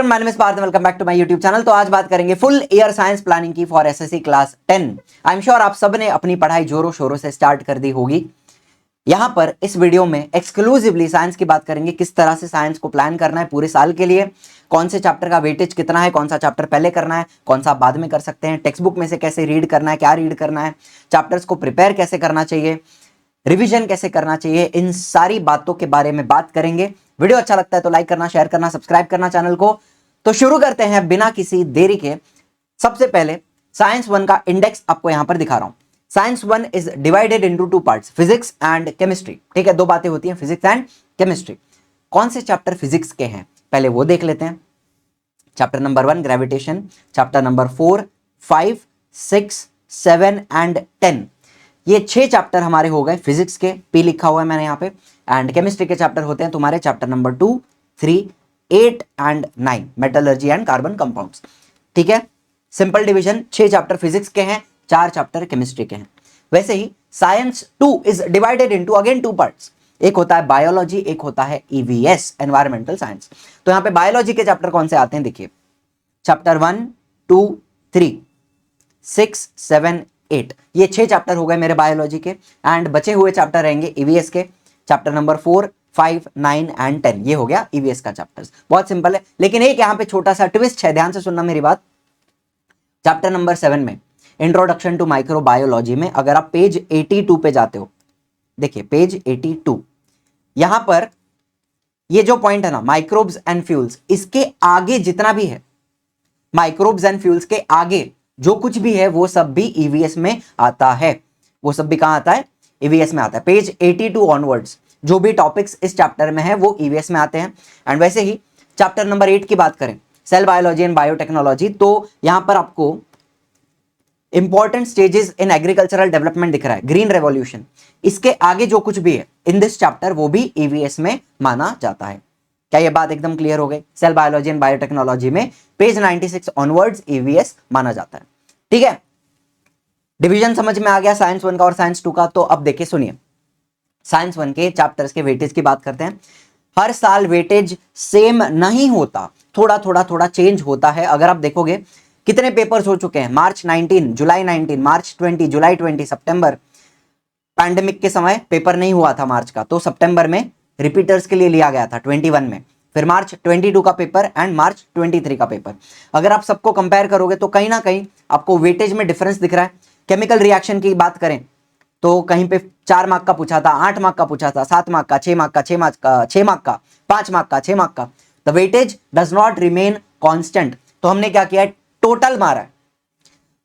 Everyone, my name is Parth, welcome back to my YouTube channel. तो आज बात करेंगे फुल ईयर साइंस प्लानिंग की for SSC class 10। I am sure आप सब ने अपनी पढ़ाई जोरों शोरों से स्टार्ट कर दी होगी। यहां पर इस वीडियो में एक्सक्लूसिवली साइंस की बात करेंगे, किस तरह से साइंस को प्लान करना है पूरे साल के लिए, कौन से चैप्टर का वेटेज कितना है, कौन सा चैप्टर पहले करना है, कौन सा बाद में कर सकते हैं, टेक्स्ट बुक में से कैसे रीड करना है, क्या रीड करना है, चैप्टर्स को प्रिपेयर कैसे करना चाहिए, रिवीजन कैसे करना चाहिए, इन सारी बातों के बारे में बात करेंगे। वीडियो अच्छा लगता है तो लाइक करना, शेयर करना, सब्सक्राइब करना चैनल को। तो शुरू करते हैं बिना किसी देरी के। सबसे पहले साइंस 1 का इंडेक्स आपको यहां पर दिखा रहा हूं। Science 1 is divided into 2 parts, physics and chemistry. ठीक है, दो बातें होती हैं, फिजिक्स एंड केमिस्ट्री। कौन से चैप्टर फिजिक्स के हैं पहले वो देख लेते हैं। Chapter number 1 gravitation, chapter number 4, 5, 6, 7 and 10, ये 6 चैप्टर हमारे हो गए फिजिक्स के। पी लिखा हुआ है मैंने यहाँ पे। एंड केमिस्ट्री के चैप्टर होते हैं तुम्हारे chapter number 2, 3, 8 and 9, metallurgy and carbon compounds. ठीक है, सिंपल डिवीजन। 6 चैप्टर फिजिक्स के हैं, 4 चैप्टर केमिस्ट्री के हैं। वैसे ही science 2 is divided into again 2 parts. एक होता है बायोलॉजी, एक होता है ईवीएस, एनवायरमेंटल साइंस। तो यहाँ पे बायोलॉजी के चैप्टर कौन से आते हैं देखिए, चैप्टर 1, 2, 3, 6, 7, 8, ये 6 चैप्टर हो गए मेरे बायोलॉजी के। एंड बचे हुए चैप्टर रहेंगे ईवीएस के, चैप्टर नंबर 4, 5, 9 एंड 10, ये हो गया ईवीएस का चैप्टर्स। बहुत सिंपल है, लेकिन एक यहाँ पे छोटा सा ट्विस्ट है, ध्यान से सुनना मेरी बात। चैप्टर नंबर 7 में इंट्रोडक्शन टू माइक्रोबायोलॉजी में अगर आप पेज 82 पे जाते हो, देखिए पेज 82, यहां पर ये जो पॉइंट है ना, माइक्रोब्स एंड फ्यूल्स, इसके आगे जितना भी है, माइक्रोब्स एंड फ्यूल्स के आगे जो कुछ भी है वो सब भी ईवीएस में आता है। वो सब भी कहां आता है? ईवीएस में आता है। पेज 82 ऑनवर्ड्स जो भी टॉपिक्स इस चैप्टर में है वो ईवीएस में आते हैं। एंड वैसे ही चैप्टर नंबर 8 की बात करें, सेल बायोलॉजी एंड बायोटेक्नोलॉजी, तो यहां पर आपको important stages in agricultural development दिख रहा है, ग्रीन रेवोल्यूशन। इसके आगे जो कुछ भी है इन दिस चैप्टर वो भी ईवीएस में माना जाता है। क्या ये बात एकदम क्लियर हो गई? सेल बायोलॉजी एंड बायोटेक्नोलॉजी में पेज 96 ऑनवर्ड्स ईवीएस माना जाता है। ठीक है, डिवीजन समझ में आ गया साइंस 1 का और साइंस 2 का। तो अब देखिए सुनिए, साइंस 1 के चैप्टर्स के वेटेज की बात करते हैं। हर साल वेटेज सेम नहीं होता, थोड़ा चेंज होता है। अगर आप देखोगे कितने पेपर्स हो चुके हैं, मार्च 19, जुलाई 19, मार्च 20, जुलाई 20, सितंबर, पैंडेमिक के समय पेपर नहीं हुआ था मार्च का, तो सितंबर में रिपीटर्स के लिए लिया गया था 21 में, फिर मार्च 22 का पेपर एंड मार्च 23 का पेपर। अगर आप सबको कंपेयर करोगे तो कहीं ना कहीं आपको वेटेज में डिफरेंस दिख रहा है। केमिकल रिएक्शन की बात करें तो कहीं पे 4 मार्क का पूछा था, 8 मार्क का पूछा था, 7 मार्क का, 6 मार्क का, 6 मार्क का, 6 मार्क का, 5 मार्क का, 6 मार्क का। The weightage does not remain constant. तो हमने क्या किया है, टोटल मारा है,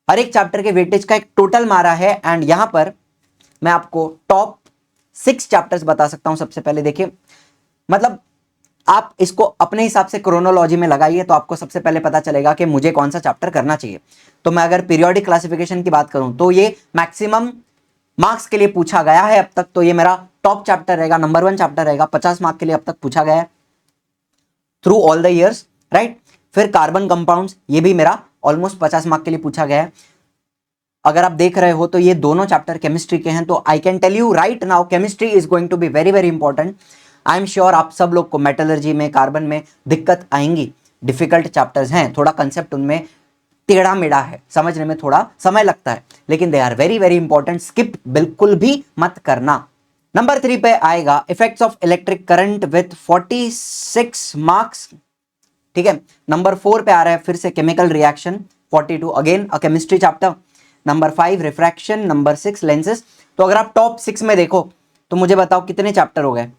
हर एक चैप्टर के वेटेज का एक टोटल मारा है। एंड यहां पर मैं आपको टॉप 6 चैप्टर्स बता सकता हूं। सबसे पहले देखिए, मतलब आप इसको अपने हिसाब से क्रोनोलॉजी में लगाइए तो आपको सबसे पहले पता चलेगा कि मुझे कौन सा चैप्टर करना चाहिए। तो मैं अगर पीरियोडिक क्लासिफिकेशन की बात करूं तो ये मैक्सिमम मार्क्स के लिए पूछा गया है अब तक, तो ये मेरा टॉप चैप्टर रहेगा, नंबर 1 चैप्टर रहेगा। 50 मार्क के लिए अब तक पूछा गया है through all the years, right. फिर कार्बन कंपाउंड्स, ये भी मेरा ऑलमोस्ट 50 मार्क के लिए पूछा गया है। अगर आप देख रहे हो तो ये दोनों चैप्टर केमिस्ट्री के हैं। तो I can tell you right now, chemistry is going to be very very important. I am sure आप सब लोग को मेटलर्जी में, कार्बन में दिक्कत आएंगी, डिफिकल्ट चैप्टर्स हैं, थोड़ा कंसेप्ट उनमें टेढ़ा मेढ़ा है, समझने में थोड़ा समय लगता है, लेकिन they are very very important, skip बिल्कुल भी मत करना। नंबर 3 पे आएगा effects of electric current with 46 marks. ठीक है, नंबर 4 पे आ रहा है फिर से chemical reaction, 42, again a chemistry chapter. Number 5 refraction, number 6 lenses. तो अगर आप टॉप 6 में देखो तो मुझे बताओ कितने चैप्टर हो गए?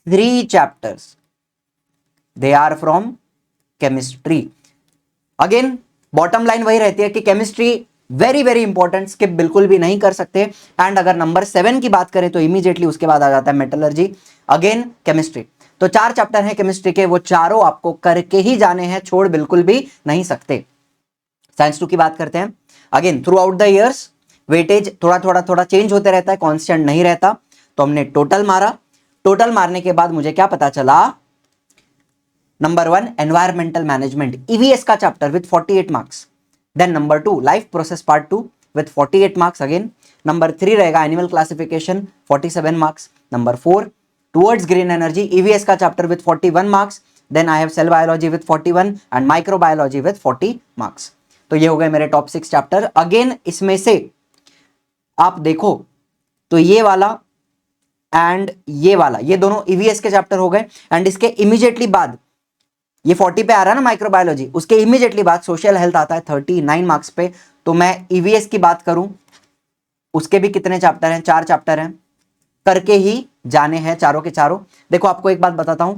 3 chapters, they are from chemistry. Again bottom line वही रहती है कि chemistry very very important, skip बिल्कुल भी नहीं कर सकते। एंड अगर नंबर 7 की बात करें तो इमीडिएटली उसके बाद आ जाता है मेटलर्जी, अगेन केमिस्ट्री। तो 4 चैप्टर हैं केमिस्ट्री के, वो चारों आपको करके ही जाने हैं, छोड़ बिल्कुल भी नहीं सकते। साइंस 2 की बात करते हैं। Again through out the years weightage थोड़ा चेंज होते रहता है, कांस्टेंट नहीं रहता। तो हमने टोटल मारा, टोटल मारने के बाद मुझे क्या पता चला, नंबर 1 एनवायरमेंटल मैनेजमेंट, ईवीएस का chapter with 48 marks. Then number 2 life process part 2 with 48 marks again. Number 3 रहेगा animal classification, 47 marks. Number 4 towards green energy, EVS का chapter with 41 marks. Then I have cell biology with 41 and microbiology with 40 marks. तो ये हो गए मेरे top 6 chapter. Again इसमें से आप देखो तो ये वाला एंड ये वाला, ये दोनों ईवीएस के चैप्टर हो गए। एंड इसके इमीडिएटली बाद ये 40 पे आ रहा है ना माइक्रोबायोलॉजी, उसके इमीडिएटली बाद सोशल हेल्थ आता है 39 मार्क्स पे। तो मैं ईवीएस की बात करूं, उसके भी कितने चैप्टर हैं? 4 चैप्टर हैं, करके ही जाने हैं चारों के चारों। देखो आपको एक बात बताता हूं,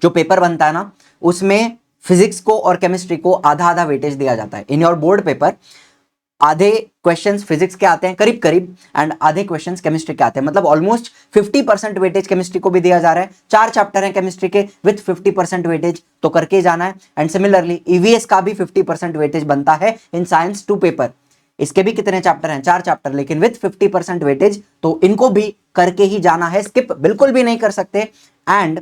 जो पेपर बनता है ना उसमें फिजिक्स को और केमिस्ट्री को आधा आधा वेटेज दिया जाता है। इन योर बोर्ड पेपर आधे क्वेश्चंस फिजिक्स के आते हैं करीब करीब, एंड आधे क्वेश्चंस केमिस्ट्री के आते हैं, मतलब ऑलमोस्ट 50% वेटेज केमिस्ट्री को भी दिया जा रहा है। 4 चैप्टर हैं केमिस्ट्री के विथ 50% वेटेज, तो करके जाना है। एंड सिमिलरली ईवीएस का भी 50% वेटेज बनता है इन साइंस 2 पेपर। इसके भी कितने चैप्टर हैं? 4 चैप्टर, लेकिन विथ 50% वेटेज, तो इनको भी करके ही जाना है, स्किप बिल्कुल भी नहीं कर सकते। And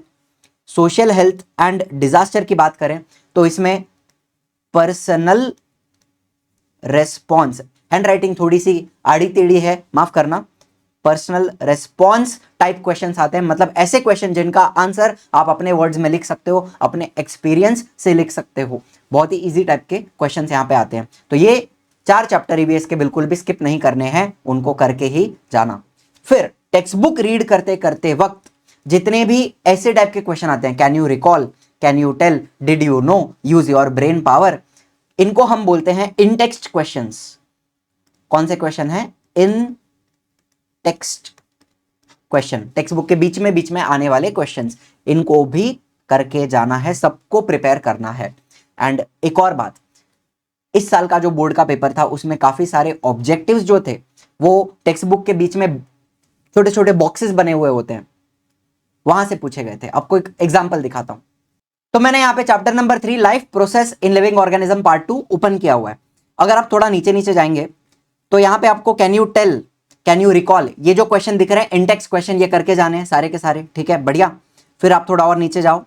social health and disaster की बात करें तो इसमें पर्सनल रेस्पॉन्स, हैंड राइटिंग थोड़ी सी आड़ी टेढ़ी है, माफ करना, पर्सनल रेस्पॉन्स टाइप क्वेश्चंस आते हैं, मतलब ऐसे क्वेश्चन जिनका आंसर आप अपने वर्ड्स में लिख सकते हो, अपने एक्सपीरियंस से लिख सकते हो। बहुत ही इजी टाइप के क्वेश्चंस यहां पे आते हैं। तो ये 4 चैप्टर ईवीएस के बिल्कुल भी स्किप नहीं करने हैं, उनको करके ही जाना। फिर टेक्स्ट बुक रीड करते करते वक्त जितने भी ऐसे टाइप के क्वेश्चन आते हैं, can you recall, can you tell, did you know, use your brain power, इनको हम बोलते हैं इन टेक्स्ट क्वेश्चंस। कौन से क्वेश्चन है? इन टेक्स्ट क्वेश्चन, टेक्स्ट बुक के बीच में आने वाले क्वेश्चंस, इनको भी करके जाना है, सबको प्रिपेयर करना है। एंड एक और बात, इस साल का जो बोर्ड का पेपर था उसमें काफी सारे ऑब्जेक्टिव्स जो थे वो टेक्स्ट बुक के बीच में छोटे छोटे बॉक्सेस बने हुए होते हैं, वहां से पूछे गए थे। आपको एक एग्जांपल दिखाता हूं। तो मैंने यहाँ पे chapter number 3 life process in living organism part 2 open किया हुआ है। अगर आप थोड़ा नीचे नीचे जाएंगे तो यहाँ पे आपको can you tell, can you recall, ये जो क्वेश्चन दिख रहे हैं इंटेक्स क्वेश्चन, ये करके जाने हैं सारे के सारे, ठीक है, बढ़िया। फिर आप थोड़ा और नीचे जाओ,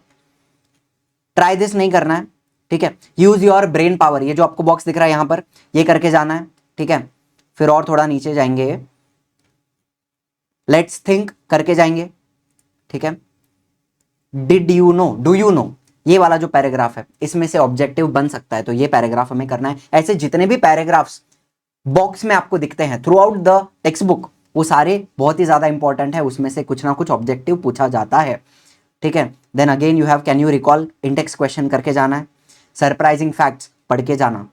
ट्राई दिस नहीं करना है, ठीक है। यूज योर ब्रेन पावर, ये जो आपको बॉक्स दिख रहा है यहाँ पर, ये करके जाना है, ठीक है। फिर और थोड़ा नीचे जाएंगे, लेट्स थिंक करके जाएंगे, ठीक है। Did you no, do you know, ये वाला जो पैराग्राफ है इसमें से ऑब्जेक्टिव बन सकता है, तो ये पैराग्राफ हमें करना है। ऐसे जितने भी पैराग्राफ्स बॉक्स में आपको दिखते हैं through out the text book, वो सारे बहुत ही ज्यादा इंपॉर्टेंट है, उसमें से कुछ ना कुछ ऑब्जेक्टिव पूछा जाता है, ठीक है। Then again you have can you recall, in text question करके जाना है। सरप्राइजिंग फैक्ट्स पढ़ के जाना,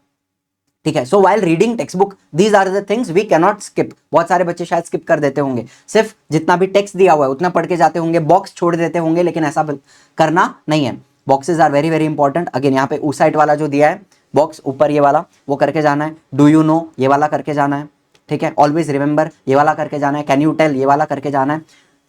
ठीक है। So while reading textbook these are the things we can not skip. बहुत सारे बच्चे शायद स्किप कर देते होंगे, सिर्फ जितना भी टेक्स्ट दिया हुआ है उतना पढ़ के जाते होंगे, बॉक्स छोड़ देते होंगे, लेकिन ऐसा करना नहीं है। Boxes are very very important. Again यहाँ पे ऊ साइड वाला जो दिया है बॉक्स ऊपर, ये वाला वो करके जाना है। डू यू नो, ये वाला करके जाना है, ठीक है। ऑलवेज रिमेंबर, ये वाला करके जाना है। कैन यू टेल, ये वाला करके जाना है।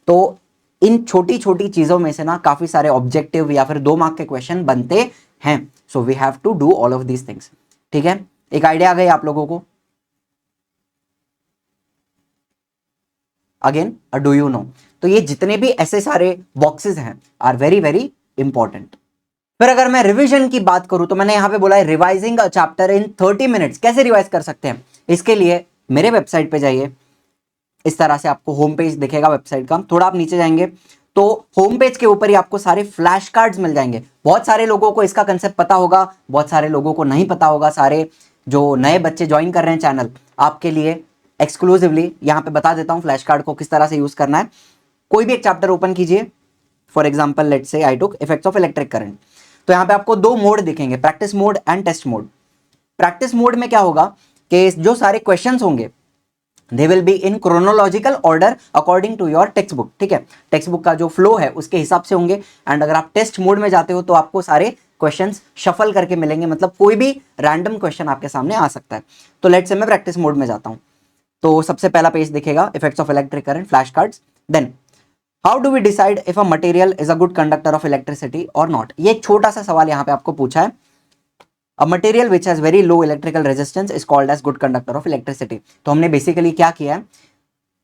तो इन छोटी छोटी चीजों में से ना काफी सारे ऑब्जेक्टिव या फिर 2 मार्क के क्वेश्चन बनते हैं। So we have to do all of these things, ठीक है। एक आइडिया आ गई आप लोगों को? अगेन डू यू नो, तो ये जितने भी ऐसे सारे बॉक्सेस हैं आर वेरी वेरी इंपॉर्टेंट। फिर अगर मैं रिवीजन की बात करूं तो मैंने यहां पे बोला है revising a chapter in 30 minutes. कैसे रिवाइज कर सकते हैं? इसके लिए मेरे वेबसाइट पे जाइए, इस तरह से आपको होम पेज दिखेगा वेबसाइट का। थोड़ा आप नीचे जाएंगे तो होम पेज के ऊपर ही आपको सारे फ्लैश कार्ड्स मिल जाएंगे। बहुत सारे लोगों को इसका कंसेप्ट पता होगा, बहुत सारे लोगों को नहीं पता होगा। सारे जो नए बच्चे ज्वाइन कर रहे हैं चैनल, आपके लिए एक्सक्लूसिवली यहाँ पे बता देता हूँ फ्लैश कार्ड को किस तरह से यूज करना है। कोई भी एक चैप्टर ओपन कीजिए, for example let's say I took effects of electric current. तो यहाँ पे आपको 2 मोड दिखेंगे, practice mode and test mode. Practice mode में क्या होगा कि जो सारे क्वेश्चंस होंगे they will be in chronological order according to your textbook, ठीक है। टेक्स्ट बुक का जो फ्लो है उसके हिसाब से होंगे। एंड अगर आप टेस्ट मोड में जाते हो तो आपको सारे क्वेश्चंस शफल करके मिलेंगे, मतलब कोई भी रैंडम क्वेश्चन आपके सामने आ सकता है। तो लेट्स से मैं प्रैक्टिस मोड में जाता हूं, तो सबसे पहला पेज दिखेगा effects of electric current, flash cards. Then how do we decide if a material is a good conductor of electricity और नॉट। ये एक छोटा सा सवाल यहाँ पे आपको पूछा है। A material which has very low electrical resistance is called as good conductor of electricity। तो हमने बेसिकली क्या किया है,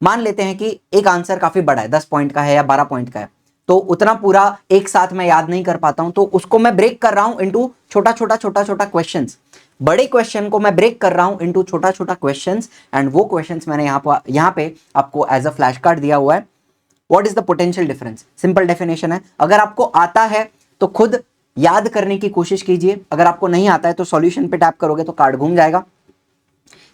मान लेते हैं कि एक आंसर काफी बड़ा है, 10 पॉइंट का है या 12 पॉइंट का है, तो उतना पूरा एक साथ मैं याद नहीं कर पाता हूं, तो उसको मैं ब्रेक कर रहा हूं इनटू छोटा छोटा क्वेश्चंस। बड़े क्वेश्चन को मैं ब्रेक कर रहा हूं इनटू छोटा क्वेश्चंस, एंड वो क्वेश्चंस मैंने यहाँ पे आपको एज अ फ्लैश कार्ड दिया हुआ है। What is the potential difference? Simple definition है, अगर आपको आता है तो खुद याद करने की कोशिश कीजिए। अगर आपको नहीं आता है तो सॉल्यूशन पे टैप करोगे तो कार्ड घूम जाएगा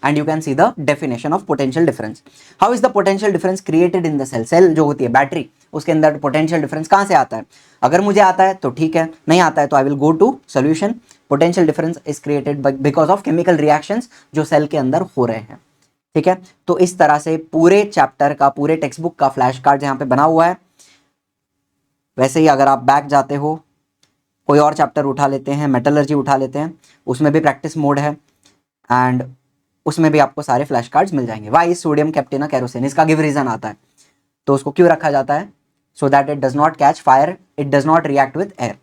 and you can see the definition of potential difference. How is the potential difference created in the cell? Cell जो होती है बैटरी, उसके अंदर potential difference कहां से आता है? अगर मुझे आता है तो ठीक है, नहीं आता है तो I will go to solution. Potential difference is created because of chemical reactions जो सेल के अंदर हो रहे हैं। ठीक है, तो इस तरह से पूरे चैप्टर का, पूरे टेक्स्ट बुक का फ्लैश कार्ड यहाँ पे बना हुआ है। वैसे ही अगर आप बैक जाते हो, कोई और चैप्टर उठा लेते हैं, मेटलर्जी उठा लेते हैं, उसमें भी प्रैक्टिस मोड है एंड उसमें भी आपको सारे फ्लैश कार्ड्स मिल जाएंगे। वाई सोडियम कैप्टेना कैरोसिन, इसका गिव रीजन आता है। तो उसको क्यों रखा जाता है? So that it does not catch fire, it does not react with air.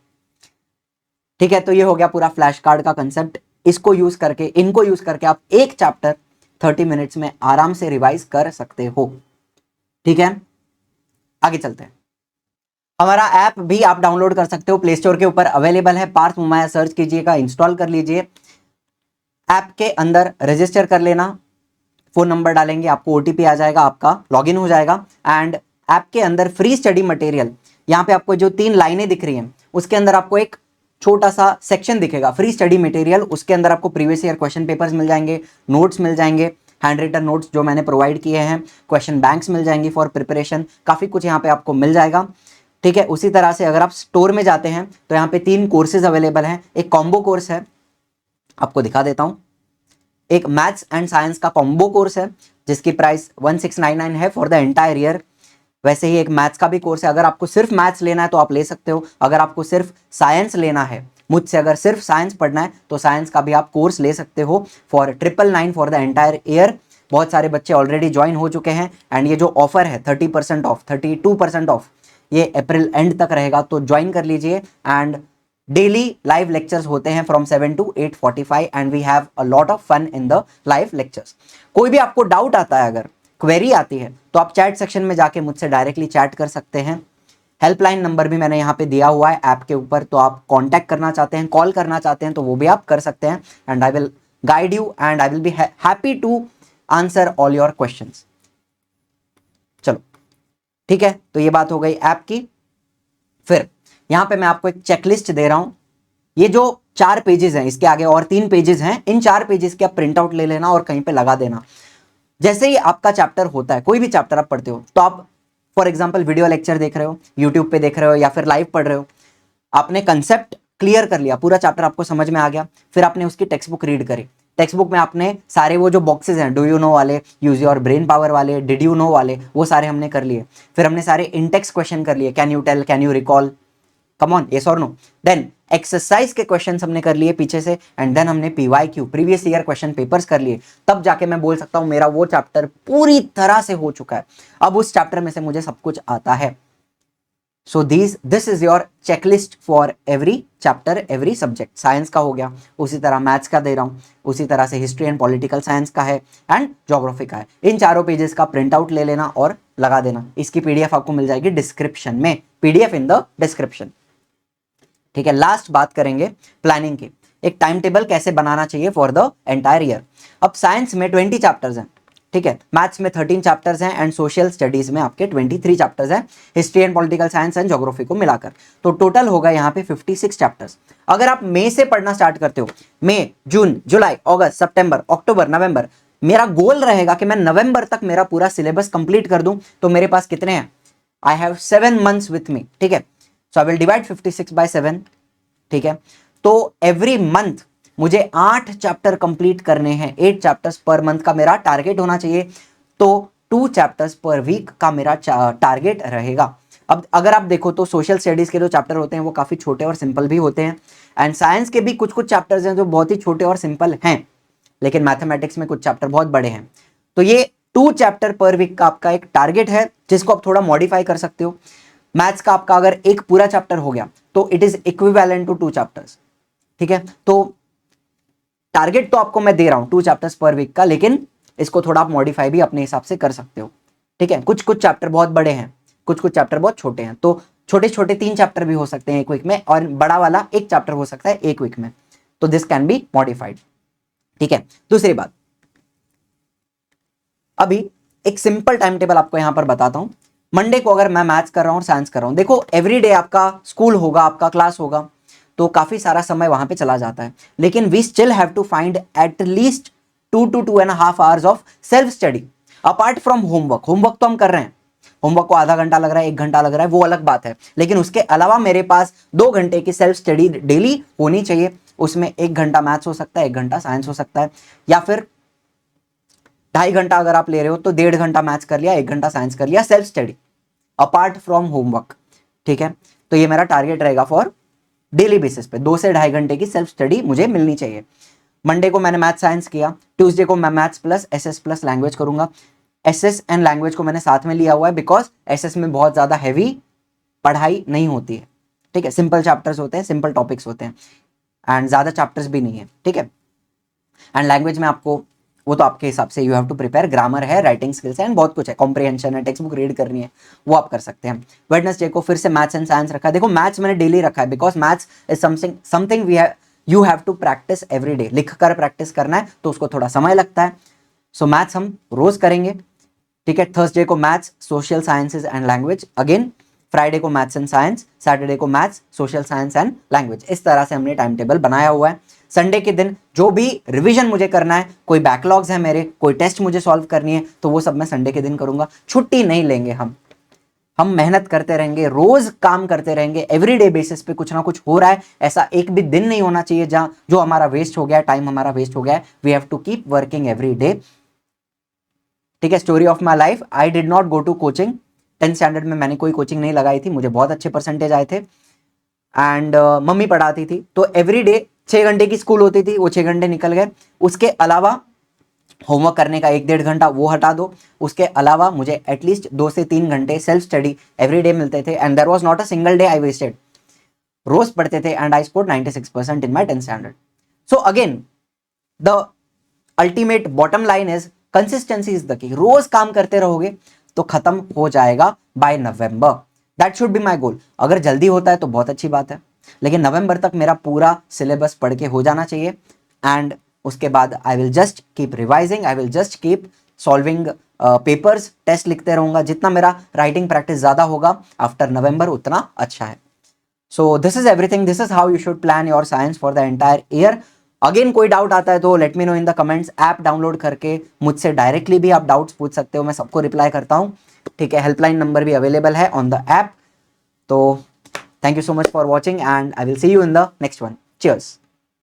ठीक है, तो ये हो गया पूरा फ्लैश कार्ड का कंसेप्ट। इसको यूज करके, इनको यूज करके आप एक चैप्टर 30 मिनट्स में आराम से रिवाइज कर सकते हो। ठीक है, आगे चलते हैं। हमारा ऐप भी आप डाउनलोड कर सकते हो, प्ले स्टोर के ऊपर अवेलेबल है। पार्थ मुमाया सर्च कीजिएगा, इंस्टॉल कर लीजिए। ऐप के अंदर रजिस्टर कर लेना, फोन नंबर डालेंगे, आपको ओटीपी आ जाएगा, आपका लॉगिन हो जाएगा। एंड ऐप के अंदर फ्री स्टडी मटेरियल, यहाँ पे आपको जो 3 लाइनें दिख रही हैं उसके अंदर आपको एक छोटा सा सेक्शन दिखेगा फ्री स्टडी मटेरियल। उसके अंदर आपको प्रीवियस ईयर क्वेश्चन पेपर्स मिल जाएंगे, नोट्स मिल जाएंगे, हैंड रिटन नोट्स जो मैंने प्रोवाइड किए हैं, क्वेश्चन बैंक्स मिल जाएंगी फॉर प्रिपरेशन, काफ़ी कुछ यहाँ पे आपको मिल जाएगा। ठीक है, उसी तरह से अगर आप स्टोर में जाते हैं तो यहाँ पे 3 कोर्सेज अवेलेबल हैं। एक कॉम्बो कोर्स है, आपको दिखा देता हूँ। एक मैथ्स एंड साइंस का कॉम्बो कोर्स है जिसकी प्राइस 1699 है फॉर द एंटायर ईयर। वैसे ही एक मैथ्स का भी कोर्स है, अगर आपको सिर्फ मैथ्स लेना है तो आप ले सकते हो। अगर आपको सिर्फ साइंस लेना है मुझसे, अगर सिर्फ साइंस पढ़ना है तो साइंस का भी आप कोर्स ले सकते हो for 999 for the entire year. बहुत सारे बच्चे ऑलरेडी ज्वाइन हो चुके हैं एंड ये जो ऑफर है 30% ऑफ, 32% ऑफ, ये अप्रैल एंड तक रहेगा, तो ज्वाइन कर लीजिए। एंड डेली लाइव लेक्चर्स होते हैं from 7 to 8:45 and we have a lot of fun in the live lectures. कोई भी आपको डाउट आता है, अगर क्वेरी आती है तो आप चैट सेक्शन में जाके मुझसे डायरेक्टली चैट कर सकते हैं। हेल्पलाइन नंबर भी मैंने यहाँ पे दिया हुआ है ऐप के ऊपर, तो आप कांटेक्ट करना चाहते हैं, कॉल करना चाहते हैं तो वो भी आप कर सकते हैं। And I will guide you and I will be happy to answer all your questions. चलो ठीक है, तो ये बात हो गई ऐप की। फिर यहां पे मैं आपको एक चेकलिस्ट दे रहा हूं। ये जो 4 पेजेस हैं, इसके आगे और 3 पेजेस हैं, इन 4 पेजेस के आप प्रिंट आउट ले लेना और कहीं पे लगा देना। जैसे ही आपका चैप्टर होता है, कोई भी चैप्टर आप पढ़ते हो, तो आप फॉर एग्जांपल वीडियो लेक्चर देख रहे हो, यूट्यूब पे देख रहे हो या फिर लाइव पढ़ रहे हो, आपने कंसेप्ट क्लियर कर लिया, पूरा चैप्टर आपको समझ में आ गया, फिर आपने उसकी टेक्स्ट बुक रीड करी। टेक्स्ट बुक में आपने सारे वो जो बॉक्सेस हैं, डू यू नो वाले, यूज योर ब्रेन पावर वाले, डिड यू नो वाले, वो सारे हमने कर लिए। फिर हमने सारे इंटेक्स क्वेश्चन कर लिए, can you tell, can you recall, come on, yes और नो। देन एक्सरसाइज के क्वेश्चंस हमने कर लिए पीछे से, एंड देन हमने PYQ, previous year question papers कर लिए। तब जाके मैं बोल सकता हूं मेरा वो चैप्टर पूरी तरह से हो चुका है, अब उस चैप्टर में से मुझे सब कुछ आता है। So this is your checklist for every chapter, every subject. Science का हो गया, उसी तरह मैथ्स का दे रहा हूं, उसी तरह से हिस्ट्री एंड पॉलिटिकल साइंस का है एंड ज्योग्राफी का है। इन चारों पेजेस का प्रिंट आउट ले लेना और लगा देना। इसकी पीडीएफ आपको मिल जाएगी डिस्क्रिप्शन में, पीडीएफ इन द डिस्क्रिप्शन। ठीक है, लास्ट बात करेंगे प्लानिंग की, एक टाइम टेबल कैसे बनाना चाहिए फॉर द एंटायर ईयर। अब साइंस में 20 चैप्टर्स हैं, ठीक है, मैथ्स में 13 चैप्टर्स हैं एंड सोशल स्टडीज में आपके 23 चैप्टर्स हैं, history and political science and geography को मिलाकर, तो टोटल होगा यहाँ पे 56 चैप्टर्स। अगर आप मई से पढ़ना स्टार्ट करते हो, मई, जून, जुलाई, अगस्त, सितंबर, अक्टूबर, नवंबर, मेरा गोल रहेगा कि मैं नवंबर तक मेरा पूरा सिलेबस कंप्लीट कर दूं, तो मेरे पास कितने हैं, I have 7 months with me. ठीक है, सो आई विल डिवाइड 56 by 7। ठीक है, तो एवरी मंथ मुझे 8 चैप्टर कंप्लीट करने हैं, 8 चैप्टर्स पर मंथ का मेरा टारगेट होना चाहिए, तो 2 चैप्टर्स पर वीक का मेरा टारगेट रहेगा। अब अगर आप देखो तो सोशल स्टडीज के जो चैप्टर होते हैं वो काफी छोटे और सिंपल भी होते हैं, एंड साइंस के भी कुछ कुछ चैप्टर्स हैं जो बहुत ही छोटे और सिंपल हैं, लेकिन मैथमेटिक्स में कुछ चैप्टर बहुत बड़े हैं। तो ये 2 चैप्टर पर वीक का आपका एक टारगेट है, जिसको आप थोड़ा मॉडिफाई कर सकते हो। मैथ्स का आपका अगर एक पूरा चैप्टर हो गया तो it is equivalent to 2 chapters. ठीक है, तो टारगेट तो आपको मैं दे रहा हूं 2 चैप्टर्स पर वीक का, लेकिन इसको थोड़ा आप मॉडिफाई भी अपने हिसाब से कर सकते हो। ठीक है, कुछ कुछ चैप्टर बहुत बड़े हैं, कुछ कुछ चैप्टर बहुत छोटे हैं, तो छोटे छोटे 3 चैप्टर भी हो सकते हैं एक वीक में, और बड़ा वाला 1 चैप्टर हो सकता है एक वीक में, तो दिस कैन बी मॉडिफाइड। ठीक है, दूसरी बात, अभी एक सिंपल टाइम टेबल आपको यहां पर बताता हूं। मंडे को अगर मैं मैथ्स कर रहा हूँ और साइंस कर रहा हूँ, देखो एवरी डे आपका स्कूल होगा, आपका क्लास होगा, तो काफी सारा समय वहां पे चला जाता है, लेकिन we still have to find at least 2 to 2.5 hours of self study apart from homework. Homework तो हम कर रहे हैं, होमवर्क को आधा घंटा लग रहा है, 1 घंटा लग रहा है, वो अलग बात है, लेकिन उसके अलावा मेरे पास 2 घंटे की सेल्फ स्टडी डेली होनी चाहिए। उसमें 1 घंटा मैथ्स हो सकता है, 1 घंटा साइंस हो सकता है, या फिर 2.5 घंटा अगर आप ले रहे हो तो 1.5 घंटा मैथ्स कर लिया, 1 घंटा साइंस कर लिया, self study apart from homework. ठीक है, तो ये मेरा टारगेट रहेगा फॉर डेली बेसिस पे, 2 से 2.5 घंटे की सेल्फ स्टडी मुझे मिलनी चाहिए। मंडे को मैंने मैथ साइंस किया, ट्यूसडे को मैं maths plus SS plus language करूंगा। एसएस एंड लैंग्वेज को मैंने साथ में लिया हुआ है बिकॉज एसएस में बहुत ज्यादा हैवी पढ़ाई नहीं होती है। ठीक है, सिंपल चैप्टर्स होते हैं, सिंपल टॉपिक्स होते हैं, एंड ज्यादा चैप्टर्स भी नहीं है। ठीक है, एंड लैंग्वेज में आपको, वो तो आपके हिसाब से, you have to prepare, grammar है, राइटिंग स्किल्स है, एंड बहुत कुछ है, कॉम्प्रिहेंशन है, टेक्स्ट बुक रीड करनी है, वो आप कर सकते हैं। वेडनेसडे को फिर से मैथ्स एंड साइंस रखा है। देखो मैथ्स मैंने डेली रखा है because maths is something we have, you have to practise every day. लिख कर प्रैक्टिस करना है तो उसको थोड़ा समय लगता है, सो मैथ्स हम रोज करेंगे। ठीक है, थर्सडे को maths, social sciences and language again, Friday को मैथ्स एंड साइंस, सैटरडे को maths, social science and language. इस तरह से हमने टाइम टेबल बनाया हुआ है। संडे के दिन जो भी रिवीजन मुझे करना है, कोई बैकलॉग्स है मेरे, कोई टेस्ट मुझे सॉल्व करनी है, तो वो सब मैं संडे के दिन करूंगा। छुट्टी नहीं लेंगे हम मेहनत करते रहेंगे, रोज काम करते रहेंगे, एवरीडे बेसिस पे कुछ ना कुछ हो रहा है। ऐसा एक भी दिन नहीं होना चाहिए जहां जो हमारा वेस्ट हो गया, टाइम हमारा वेस्ट हो गया है। We have to keep working every day. ठीक है, story of my life, I did not go to coaching. 10th standard में मैंने कोई कोचिंग नहीं लगाई थी, मुझे बहुत अच्छे परसेंटेज आए थे, एंड मम्मी पढ़ाती थी, तो एवरी डे 6 घंटे की स्कूल होती थी, वो 6 घंटे निकल गए। उसके अलावा होमवर्क करने का 1-1.5 घंटा वो हटा दो, उसके अलावा मुझे एटलीस्ट 2 से 3 घंटे सेल्फ स्टडी एवरी डे मिलते थे, and there was not a single day I wasted. रोज पढ़ते थे, and I scored 96% in my 10th standard. So again the ultimate bottom line is consistency is the key. रोज काम करते रहोगे तो खत्म हो जाएगा by November. That should be my goal. अगर जल्दी होता है तो बहुत अच्छी बात है, लेकिन नवंबर तक मेरा पूरा सिलेबस पढ़ के हो जाना चाहिए, एंड उसके बाद I will just keep revising, I will just keep solving papers, test लिखते रहूंगा। जितना मेरा राइटिंग प्रैक्टिस ज्यादा होगा आफ्टर नवंबर उतना अच्छा है। So this is everything, this is how you should plan your science for the entire year. Again कोई डाउट आता है तो let me know in the comments. App download करके मुझसे डायरेक्टली भी आप डाउट्स पूछ सकते हो, मैं सबको रिप्लाई करता हूँ। ठीक है, हेल्पलाइन नंबर भी अवेलेबल है ऑन द ऐप। तो thank you so much for watching, and I will see you in the next one. Cheers.